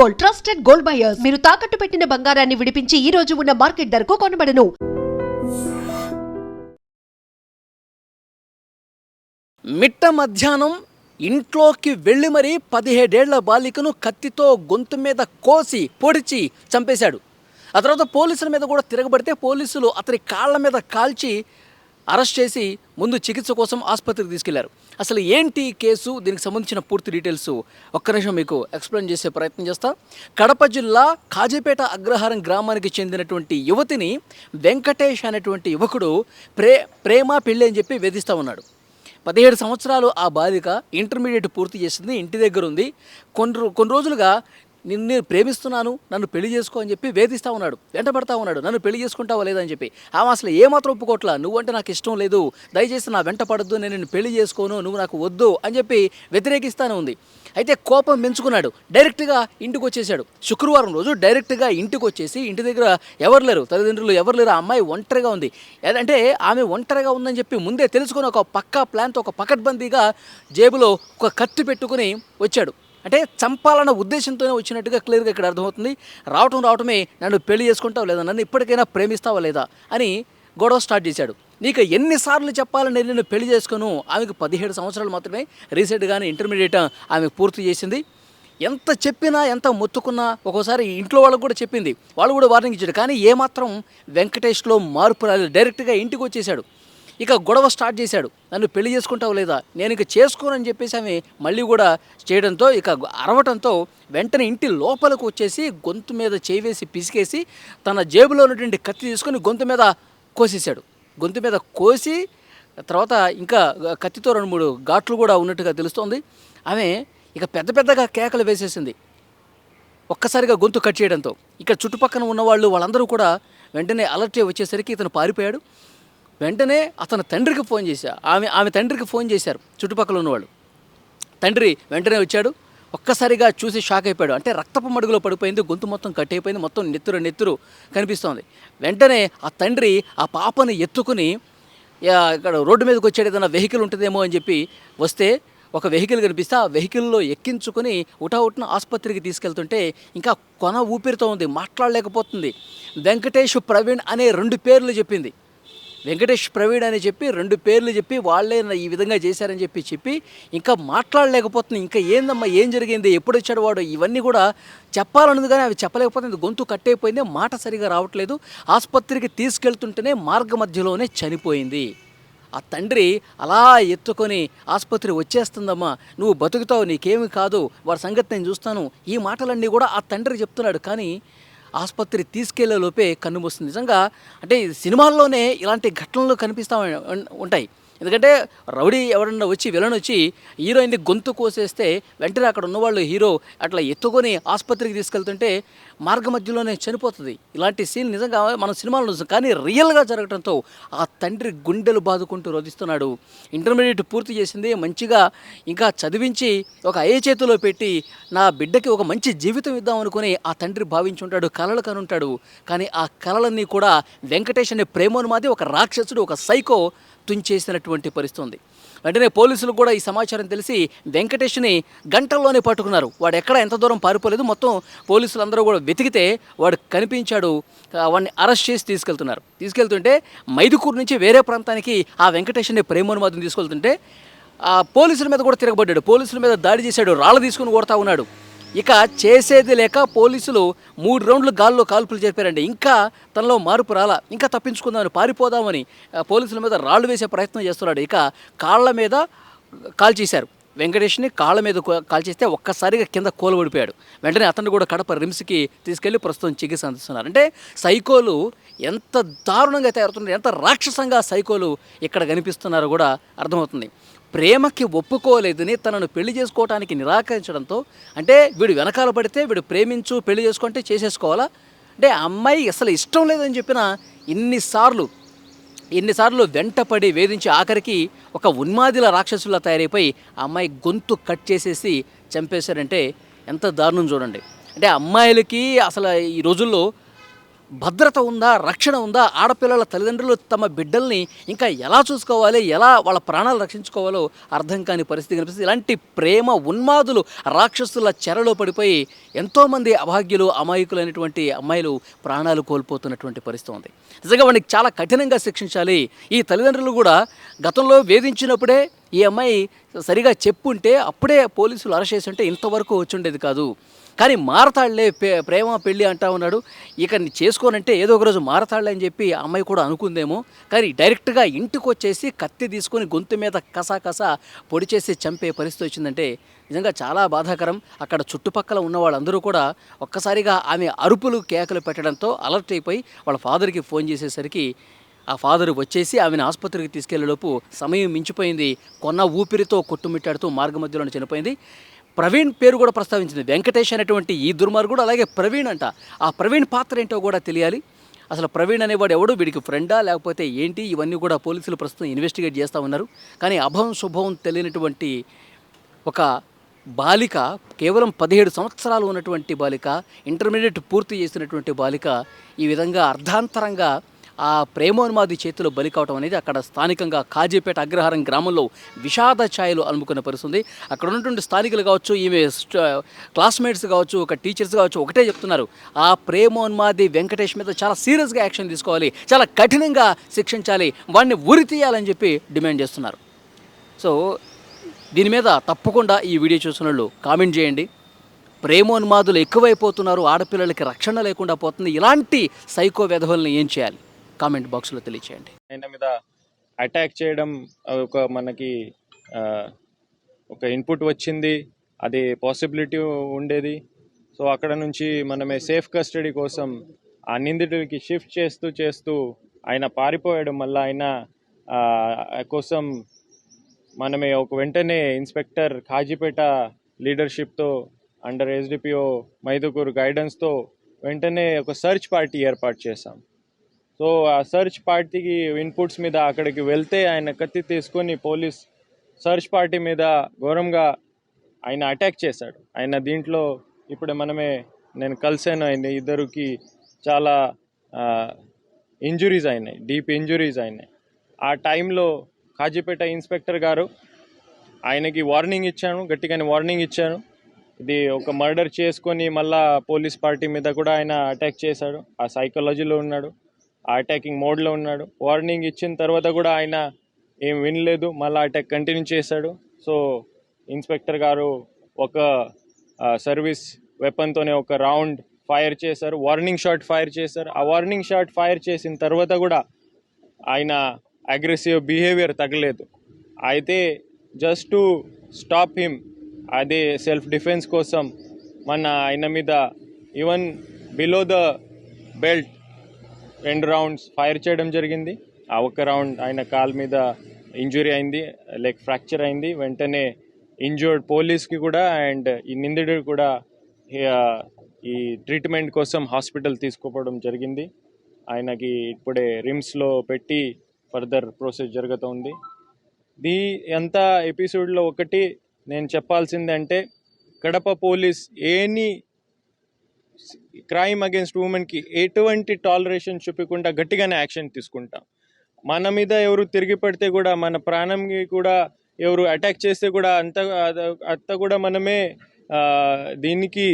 Gold, trusted gold buyers. మీరు తాకట్టు పెట్టిన బంగారాన్ని విడిపించి ఈ రోజు ఉన్న మార్కెట్ ధరకు కొనబడను. మిట్ట మధ్యాహ్నం ఇంట్లోకి వెళ్ళి మరీ 17 ఏళ్ల బాలికను కత్తితో గొంతు మీద కోసి పొడిచి చంపేశాడు. ఆ తర్వాత పోలీసుల మీద కూడా తిరగబడితే పోలీసులు అతని కాళ్ళ మీద కాల్చి అరెస్ట్ చేసి ముందు చికిత్స కోసం ఆసుపత్రికి తీసుకెళ్లారు. అసలు ఏంటి కేసు, దీనికి సంబంధించిన పూర్తి డీటెయిల్స్ ఒక్క నిమిషం మీకు ఎక్స్ప్లెయిన్ చేసే ప్రయత్నం చేస్తా. కడప జిల్లా కాజీపేట అగ్రహారం గ్రామానికి చెందినటువంటి యువతిని వెంకటేష్ అనేటువంటి యువకుడు ప్రేమ పెళ్ళి అని చెప్పి వేధిస్తూ ఉన్నాడు. 17 సంవత్సరాలు ఆ బాలిక ఇంటర్మీడియట్ పూర్తి చేసింది, ఇంటి దగ్గర ఉంది. కొన్ని రోజులుగా నిన్ను ప్రేమిస్తున్నాను, నన్ను పెళ్లి చేసుకో అని చెప్పి వేధిస్తూ ఉన్నాడు, వెంటబడతా ఉన్నాడు. నన్ను పెళ్లి చేసుకుంటావా లేదా అని చెప్పి. ఆమె అసలు ఏమాత్రం ఒప్పుకోట్లా. నువ్వంటే నాకు ఇష్టం లేదు, దయచేసి నా వెంట పడద్దు, నేను నిన్ను పెళ్లి చేసుకోను, నువ్వు నాకు వద్దు అని చెప్పి వ్యతిరేకిస్తానే ఉంది. అయితే కోపం పెంచుకున్నాడు, డైరెక్ట్గా ఇంటికి వచ్చేసాడు. శుక్రవారం రోజు డైరెక్ట్గా ఇంటికి వచ్చేసి ఇంటి దగ్గర ఎవరు లేరు, తల్లిదండ్రులు ఎవరు లేరు, ఆ అమ్మాయి ఒంటరిగా ఉంది. అంటే ఆమె ఒంటరిగా ఉందని చెప్పి ముందే తెలుసుకుని ఒక పక్కా ప్లాన్తో ఒక పకడ్బందీగా జేబులో ఒక కత్తి పెట్టుకుని వచ్చాడు. అంటే చంపాలన్న ఉద్దేశంతోనే వచ్చినట్టుగా క్లియర్గా ఇక్కడ అర్థమవుతుంది. రావటమే నన్ను పెళ్లి చేసుకుంటావు లేదా, నన్ను ఇప్పటికైనా ప్రేమిస్తావా లేదా అని గొడవ స్టార్ట్ చేశాడు. నీకు ఎన్నిసార్లు చెప్పాలని నేను పెళ్లి చేసుకోను. ఆమెకు 17 సంవత్సరాలు మాత్రమే, రీసెంట్గానే ఇంటర్మీడియట్ ఆమె పూర్తి చేసింది. ఎంత చెప్పినా ఎంత మొత్తుకున్నా ఒక్కోసారి ఇంట్లో వాళ్ళకు కూడా చెప్పింది, వాళ్ళు కూడా వార్నింగ్ ఇచ్చాడు. కానీ ఏమాత్రం వెంకటేష్లో మార్పు రాలేదు, డైరెక్ట్గా ఇంటికి వచ్చేసాడు. ఇక గొడవ స్టార్ట్ చేశాడు, నన్ను పెళ్లి చేసుకుంటావు లేదా, నేను ఇక చేసుకోనని చెప్పేసి ఆమె మళ్ళీ కూడా చేయడంతో ఇక అరవటంతో వెంటనే ఇంటి లోపలికి వచ్చేసి గొంతు మీద చేయి వేసి పిసికేసి తన జేబులో ఉన్నటువంటి కత్తి తీసుకొని గొంతు మీద కోసేశాడు. గొంతు మీద కోసి తర్వాత ఇంకా కత్తితో 2-3 ఘాట్లు కూడా ఉన్నట్టుగా తెలుస్తోంది. ఆమె ఇక పెద్దగా కేకలు వేసేసింది ఒక్కసారిగా గొంతు కట్ చేయడంతో. ఇక్కడ చుట్టుపక్కల ఉన్నవాళ్ళు వాళ్ళందరూ కూడా వెంటనే అలర్ట్ వచ్చేసరికి ఇతను పారిపోయాడు. వెంటనే అతను తండ్రికి ఫోన్ చేశారు, ఆమె తండ్రికి ఫోన్ చేశారు చుట్టుపక్కల ఉన్నవాళ్ళు. తండ్రి వెంటనే వచ్చాడు, ఒక్కసారిగా చూసి షాక్ అయిపోయాడు. అంటే రక్తపు మడుగులో పడిపోయింది, గొంతు మొత్తం కట్ అయిపోయింది, మొత్తం నెత్తురు కనిపిస్తోంది. వెంటనే ఆ తండ్రి ఆ పాపని ఎత్తుకుని ఇక్కడ రోడ్డు మీదకి వచ్చాడు, ఏదైనా వెహికల్ ఉంటుందేమో అని చెప్పి వస్తే ఒక వెహికల్ కనిపిస్తే ఆ వెహికల్లో ఎక్కించుకొని ఉటావుట్న ఆసుపత్రికి తీసుకెళ్తుంటే ఇంకా కొన ఊపిరితో ఉంది, మాట్లాడలేకపోతుంది. వెంకటేష్ ప్రవీణ్ అనే 2 పేర్లు చెప్పింది. వెంకటేష్ ప్రవీణ్ అని చెప్పి 2 పేర్లు చెప్పి వాళ్ళే ఈ విధంగా చేశారని చెప్పి ఇంకా మాట్లాడలేకపోతుంది. ఇంకా ఏందమ్మా, ఏం జరిగింది, ఎప్పుడు వచ్చాడు వాడు, ఇవన్నీ కూడా చెప్పాలన్నది కానీ అవి చెప్పలేకపోతుంది. గొంతు కట్టయిపోయింది, మాట సరిగా రావట్లేదు. ఆసుపత్రికి తీసుకెళ్తుంటేనే మార్గ మధ్యలోనే చనిపోయింది. ఆ తండ్రి అలా ఎత్తుకొని ఆసుపత్రి వచ్చేస్తుందమ్మా, నువ్వు బతుకుతావు, నీకేమి కాదు, వాడి సంగతి నేను చూస్తాను, ఈ మాటలన్నీ కూడా ఆ తండ్రి చెప్తున్నాడు. కానీ ఆసుపత్రి తీసుకెళ్లే లోపే కన్నుమూస్తుంది. నిజంగా అంటే సినిమాల్లోనే ఇలాంటి ఘటనలు కనిపిస్తూ ఉంటాయి. ఎందుకంటే రౌడీ ఎవరన్నా వచ్చి విలన్ వచ్చి హీరోయిన్ని గొంతు కోసేస్తే వెంటనే అక్కడ ఉన్నవాళ్ళు హీరో అట్లా ఎత్తుకొని ఆసుపత్రికి తీసుకెళ్తుంటే మార్గ మధ్యలోనే చనిపోతుంది. ఇలాంటి సీన్ నిజంగా మన సినిమాలో చూస్తాం, కానీ రియల్గా జరగడంతో ఆ తండ్రి గుండెలు బాదుకుంటూ రోధిస్తున్నాడు. ఇంటర్మీడియట్ పూర్తి చేసింది, మంచిగా ఇంకా చదివించి ఒక చేతిలో పెట్టి నా బిడ్డకి ఒక మంచి జీవితం ఇద్దాం అనుకుని ఆ తండ్రి భావించుంటాడు, కలలు కనుంటాడు. కానీ ఆ కలలన్నీ కూడా వెంకటేష్ అనే ప్రేమోన్మాది ఒక రాక్షసుడు, ఒక సైకో తుంచేసినటువంటి పరిస్థితి ఉంది. వెంటనే పోలీసులు కూడా ఈ సమాచారం తెలిసి వెంకటేష్ని గంటల్లోనే పట్టుకున్నారు. వాడు ఎక్కడ ఎంత దూరం పారిపోలేదు. మొత్తం పోలీసులు అందరూ కూడా వెతికితే వాడు కనిపించాడు. వాడిని అరెస్ట్ చేసి తీసుకెళ్తుంటే మైదుకూరు నుంచి వేరే ప్రాంతానికి ఆ వెంకటేష్ని ప్రేమోన్మాదిని తీసుకెళ్తుంటే పోలీసుల మీద కూడా తిరగబడ్డాడు, పోలీసుల మీద దాడి చేశాడు, రాళ్ళు తీసుకుని కొడతా ఉన్నాడు. ఇక చేసేది లేక పోలీసులు 3 రౌండ్లు గాల్లో కాల్పులు చెప్పారండి. ఇంకా తనలో మార్పు రాలా, ఇంకా తప్పించుకుందామని పారిపోదామని పోలీసుల మీద రాళ్ళు వేసే ప్రయత్నం చేస్తున్నాడు. ఇక కాళ్ళ మీద కాల్చేశారు. వెంకటేష్ని కాళ్ళ మీద కాల్చేస్తే ఒక్కసారిగా కింద కూలబడిపోయాడు. వెంటనే అతను కూడా కడప రిమ్స్కి తీసుకెళ్లి ప్రస్తుతం చికిత్స అందిస్తున్నారు. అంటే సైకోలు ఎంత దారుణంగా తయారవుతున్నారు, ఎంత రాక్షసంగా సైకోలు ఇక్కడ కనిపిస్తున్నారో కూడా అర్థమవుతుంది. ప్రేమకి ఒప్పుకోలేదని తనను పెళ్లి చేసుకోవడానికి నిరాకరించడంతో, అంటే వీడు వెనకాల పడితే వీడు ప్రేమించు పెళ్లి చేసుకుంటే చేసేసుకోవాలా, అంటే అమ్మాయి అసలు ఇష్టం లేదని చెప్పిన ఎన్నిసార్లు వెంటపడి వేధించి ఆఖరికి ఒక ఉన్మాదిల రాక్షసులా తయారైపోయి ఆ అమ్మాయి గొంతు కట్ చేసేసి చంపేశారంటే ఎంత దారుణం చూడండి. అంటే అమ్మాయిలకి అసలు ఈ రోజుల్లో భద్రత ఉందా, రక్షణ ఉందా, ఆడపిల్లల తల్లిదండ్రులు తమ బిడ్డల్ని ఇంకా ఎలా చూసుకోవాలి, ఎలా వాళ్ళ ప్రాణాలు రక్షించుకోవాలో అర్థం కాని పరిస్థితి కనిపిస్తుంది. ఇలాంటి ప్రేమ ఉన్మాదులు రాక్షసుల చెరలో పడిపోయి ఎంతోమంది అభాగ్యులు, అమాయకులైనటువంటి అమ్మాయిలు ప్రాణాలు కోల్పోతున్నటువంటి పరిస్థితి ఉంది. నిజంగా వాడికి చాలా కఠినంగా శిక్షించాలి. ఈ తల్లిదండ్రులు కూడా గతంలో వేధించినప్పుడే ఈ అమ్మాయి సరిగా చెప్పుంటే అప్పుడే పోలీసులు అరెస్ట్ చేసి ఉంటే ఇంతవరకు వచ్చుండేది కాదు. కానీ మారతాళ్లే, ప్రేమ పెళ్ళి అంటా ఉన్నాడు, ఇక చేసుకోనంటే ఏదో ఒక రోజు మారతాళ్లే అని చెప్పి ఆ అమ్మాయి కూడా అనుకుందేమో. కానీ డైరెక్ట్గా ఇంటికి వచ్చేసి కత్తి తీసుకొని గొంతు మీద కసా పొడి చేసి చంపే పరిస్థితి వచ్చిందంటే నిజంగా చాలా బాధాకరం. అక్కడ చుట్టుపక్కల ఉన్న వాళ్ళందరూ కూడా ఒక్కసారిగా ఆమె అరుపులు కేకలు పెట్టడంతో అలర్ట్ అయిపోయి వాళ్ళ ఫాదర్కి ఫోన్ చేసేసరికి ఆ ఫాదర్ వచ్చేసి ఆమెను ఆసుపత్రికి తీసుకెళ్లేలోపు సమయం మించిపోయింది. కొన్న ఊపిరితో కొట్టుమిట్టాడుతూ మార్గ మధ్యలోనే చనిపోయింది. ప్రవీణ్ పేరు కూడా ప్రస్తావించింది. వెంకటేష్ అనేటువంటి ఈ దుర్మార్గుడు, అలాగే ప్రవీణ్ అంట. ఆ ప్రవీణ్ పాత్ర ఏంటో కూడా తెలియాలి. అసలు ప్రవీణ్ అనేవాడు ఎవడు, వీడికి ఫ్రెండా లేకపోతే ఏంటి, ఇవన్నీ కూడా పోలీసులు ప్రస్తుతం ఇన్వెస్టిగేట్ చేస్తూ ఉన్నారు. కానీ అభవం శుభవం తెలియనటువంటి ఒక బాలిక, కేవలం 17 సంవత్సరాలు ఉన్నటువంటి బాలిక, ఇంటర్మీడియట్ పూర్తి చేసినటువంటి బాలిక ఈ విధంగా అర్ధాంతరంగా ఆ ప్రేమోన్మాది చేతిలో బలి కావటం అనేది అక్కడ స్థానికంగా కాజీపేట అగ్రహారం గ్రామంలో విషాద ఛాయలు అలుముకున్న పరిస్థితుంది. అక్కడ ఉన్నటువంటి స్థానికులు కావచ్చు, ఈమె క్లాస్మేట్స్ కావచ్చు, ఒక టీచర్స్ కావచ్చు, ఒకటే చెప్తున్నారు, ఆ ప్రేమోన్మాది వెంకటేష్ మీద చాలా సీరియస్గా యాక్షన్ తీసుకోవాలి, చాలా కఠినంగా శిక్షించాలి, వాడిని ఉరి తీయాలని చెప్పి డిమాండ్ చేస్తున్నారు. సో దీని మీద తప్పకుండా ఈ వీడియో చూసిన వాళ్ళు కామెంట్ చేయండి. ప్రేమోన్మాదులు ఎక్కువైపోతున్నారు, ఆడపిల్లలకి రక్షణ లేకుండా పోతుంది. ఇలాంటి సైకో వెధవల్ని ఏం చేయాలి? కామెంట్ బాక్స్లో తెలియచేయండి. ఆయన మీద అటాక్ చేయడం మనకి ఒక ఇన్పుట్ వచ్చింది, అది పాసిబిలిటీ ఉండేది. సో అక్కడ నుంచి మనమే సేఫ్ కస్టడీ కోసం ఆ నిందితుడికి షిఫ్ట్ చేస్తూ ఆయన పారిపోయడం వల్ల ఆయన కోసం మనమే వెంటనే ఇన్స్పెక్టర్ కాజీపేట లీడర్షిప్తో అండర్ ఎస్డిపిఓ మైదుకూరు గైడెన్స్తో వెంటనే ఒక సర్చ్ పార్టీ ఏర్పాటు చేశాం. సో ఆ సర్చ్ పార్టీకి ఇన్పుట్స్ మీద అక్కడికి వెళ్తే ఆయన కత్తి తీసుకొని పోలీస్ సర్చ్ పార్టీ మీద ఘోరంగా ఆయన అటాక్ చేశాడు. ఆయన దీంట్లో ఇప్పుడు నేను కలిసాను, ఆయన ఇద్దరికి చాలా ఇంజురీస్ అయినాయి, డీప్ ఇంజురీస్ అయినాయి. ఆ టైంలో కాజీపేట ఇన్స్పెక్టర్ గారు ఆయనకి గట్టిగానే వార్నింగ్ ఇచ్చాను. ఇది ఒక మర్డర్ చేసుకొని మళ్ళా పోలీస్ పార్టీ మీద కూడా ఆయన అటాక్ చేశాడు. ఆ సైకాలజీలో ఉన్నాడు, ఆ అటాకింగ్ మోడ్లో ఉన్నాడు. వార్నింగ్ ఇచ్చిన తర్వాత కూడా ఆయన ఏం వినలేదు, మళ్ళీ అటాక్ కంటిన్యూ చేశాడు. సో ఇన్స్పెక్టర్ గారు ఒక సర్వీస్ వెపన్తోనే ఒక రౌండ్ ఫైర్ చేశారు, వార్నింగ్ షాట్ ఫైర్ చేశారు. ఆ వార్నింగ్ షాట్ ఫైర్ చేసిన తర్వాత కూడా ఆయన అగ్రెసివ్ బిహేవియర్ తగ్గలేదు. అయితే జస్ట్ టు స్టాప్ హిమ్, అదే సెల్ఫ్ డిఫెన్స్ కోసం ఆయన మీద even below the belt 2 rounds fire చేయడం జరిగింది. ఆ ఒక్క రౌండ్ ఆయన కాల్ మీద ఇంజురీ అయింది, లెగ్ ఫ్రాక్చర్ అయింది. వెంటనే ఇంజూర్డ్ పోలీస్కి కూడా అండ్ ఈ నిందితుడు కూడా ఈ ట్రీట్మెంట్ కోసం హాస్పిటల్ తీసుకోవడం జరిగింది. ఆయనకి ఇప్పుడే రిమ్స్లో పెట్టి ఫర్దర్ ప్రాసెస్ జరుగుతుంది. ఎంత ఎపిసోడ్లో ఒకటి నేను చెప్పాల్సిందంటే, Kadapa police any crime against ఉమెన్కి ఎటువంటి టాలరేషన్ చూపకుండా గట్టిగానే యాక్షన్ తీసుకుంటాం. మన మీద ఎవరు తిరిగి పడితే కూడా, మన ప్రాణంకి కూడా ఎవరు అటాక్ చేస్తే కూడా అంత కూడా మనమే దీనికి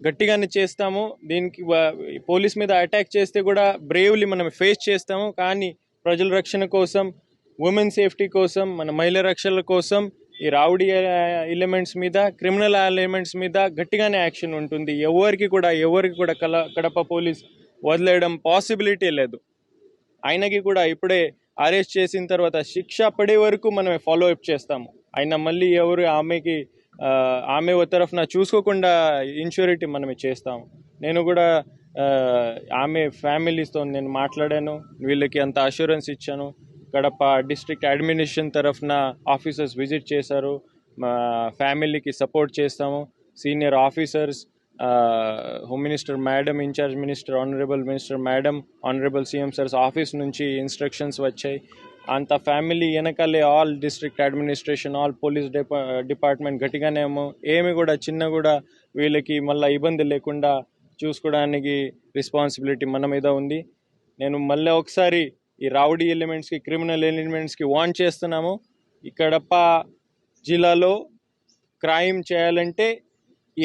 గట్టిగానే చేస్తాము. దీనికి పోలీస్ మీద అటాక్ చేస్తే కూడా బ్రేవ్లీ మనం ఫేస్ చేస్తాము. కానీ ప్రజల రక్షణ కోసం, ఉమెన్ సేఫ్టీ కోసం, మన మహిళా రక్షణ కోసం ఈ రౌడీ ఎలిమెంట్స్ మీద, క్రిమినల్ ఎలిమెంట్స్ మీద గట్టిగానే యాక్షన్ ఉంటుంది. ఎవరికి కూడా కడప పోలీస్ వదిలేయడం పాసిబిలిటీ లేదు. ఆయనకి కూడా ఇప్పుడే అరెస్ట్ చేసిన తర్వాత శిక్ష పడే వరకు మనం ఫాలో అప్ చేస్తాము. ఆయన మళ్ళీ ఆమె తరఫున చూసుకోకుండా ఇన్ష్యూరిటీ మనమే చేస్తాము. నేను కూడా ఆమె ఫ్యామిలీస్తో నేను మాట్లాడాను, వీళ్ళకి అంత అష్యూరెన్స్ ఇచ్చాను. కడప డిస్ట్రిక్ట్ అడ్మినిస్ట్రేషన్ తరఫున ఆఫీసర్స్ విజిట్ చేశారు, మా ఫ్యామిలీకి సపోర్ట్ చేస్తాము. Senior officers, home minister madam, in charge minister, honourable minister madam, honourable CM sir's office నుంచి ఇన్స్ట్రక్షన్స్ వచ్చాయి. అంత ఫ్యామిలీ వెనకాలే all district administration, all police department గట్టిగానేమో ఏమి కూడా చిన్న కూడా వీళ్ళకి మళ్ళీ ఇబ్బంది లేకుండా చూసుకోవడానికి రెస్పాన్సిబిలిటీ మన మీద ఉంది. నేను మళ్ళీ ఒకసారి ఈ రౌడీ ఎలిమెంట్స్కి, క్రిమినల్ ఎలిమెంట్స్కి వార్న్ చేస్తున్నాము. ఈ కడప జిల్లాలో క్రైమ్ చేయాలంటే ఈ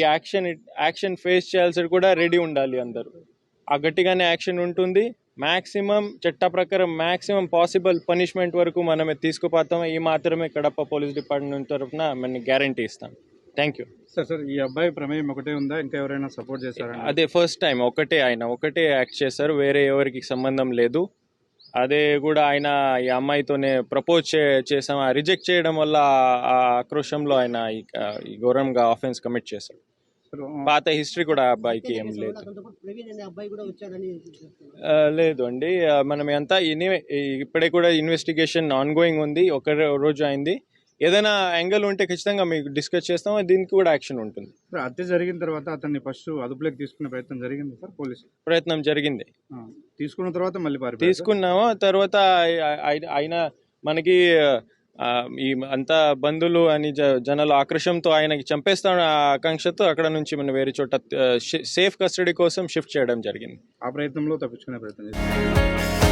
యాక్షన్ ఫేస్ చేయాల్సి కూడా రెడీ ఉండాలి అందరూ. ఆ గట్టిగానే యాక్షన్ ఉంటుంది. మ్యాక్సిమం చట్ట ప్రకారం మ్యాక్సిమం పాసిబుల్ పనిష్మెంట్ వరకు మనమే తీసుకుపోతాము. ఈ మాత్రమే కడప పోలీస్ డిపార్ట్మెంట్ తరఫున మనం గ్యారంటీ ఇస్తాం. Thank you. సార్ ఈ అబ్బాయి ప్రమేయం ఒకటే ఉందా, ఇంకా ఎవరైనా సపోర్ట్ చేస్తారా? అదే ఫస్ట్ టైం ఆయన ఒకటే యాక్ట్ చేశారు, వేరే ఎవరికి సంబంధం లేదు. అదే కూడా ఆయన ఈ అమ్మాయితోనే ప్రపోజ్ చేసాం, రిజెక్ట్ చేయడం వల్ల ఆ ఆక్రోషంలో ఆయన ఈ ఘోరంగా ఆఫెన్స్ కమిట్ చేశారు. పాత హిస్టరీ కూడా ఆ అబ్బాయికి ఏం లేదు. లేదు అండి, మనం అంతా ఇప్పుడే కూడా ఇన్వెస్టిగేషన్ ఆన్గోయింగ్ ఉంది. ఒక రోజు అయింది. ఏదైనా యాంగిల్ ఉంటే ఖచ్చితంగా మీకు డిస్కస్ చేస్తాం. దీనికి కూడా యాక్షన్ ఉంటుంది. హత్య జరిగిన తర్వాత అతన్ని ఫస్ట్ అదుపులోకి తీసుకునే ప్రయత్నం జరిగింది సార్? పోలీసు ప్రయత్నం జరిగింది. తీసుకున్న తర్వాత మళ్ళీ తీసుకున్నాము. తర్వాత ఆయన మనకి ఈ అంతా బంధువులు అని జనాల ఆక్రోషంతో ఆయనకి చంపేస్తాను ఆకాంక్షతో అక్కడ నుంచి మనం వేరే చోట సేఫ్ కస్టడీ కోసం షిఫ్ట్ చేయడం జరిగింది. ఆ ప్రయత్నంలో తప్పించుకునే ప్రయత్నం చేశారు.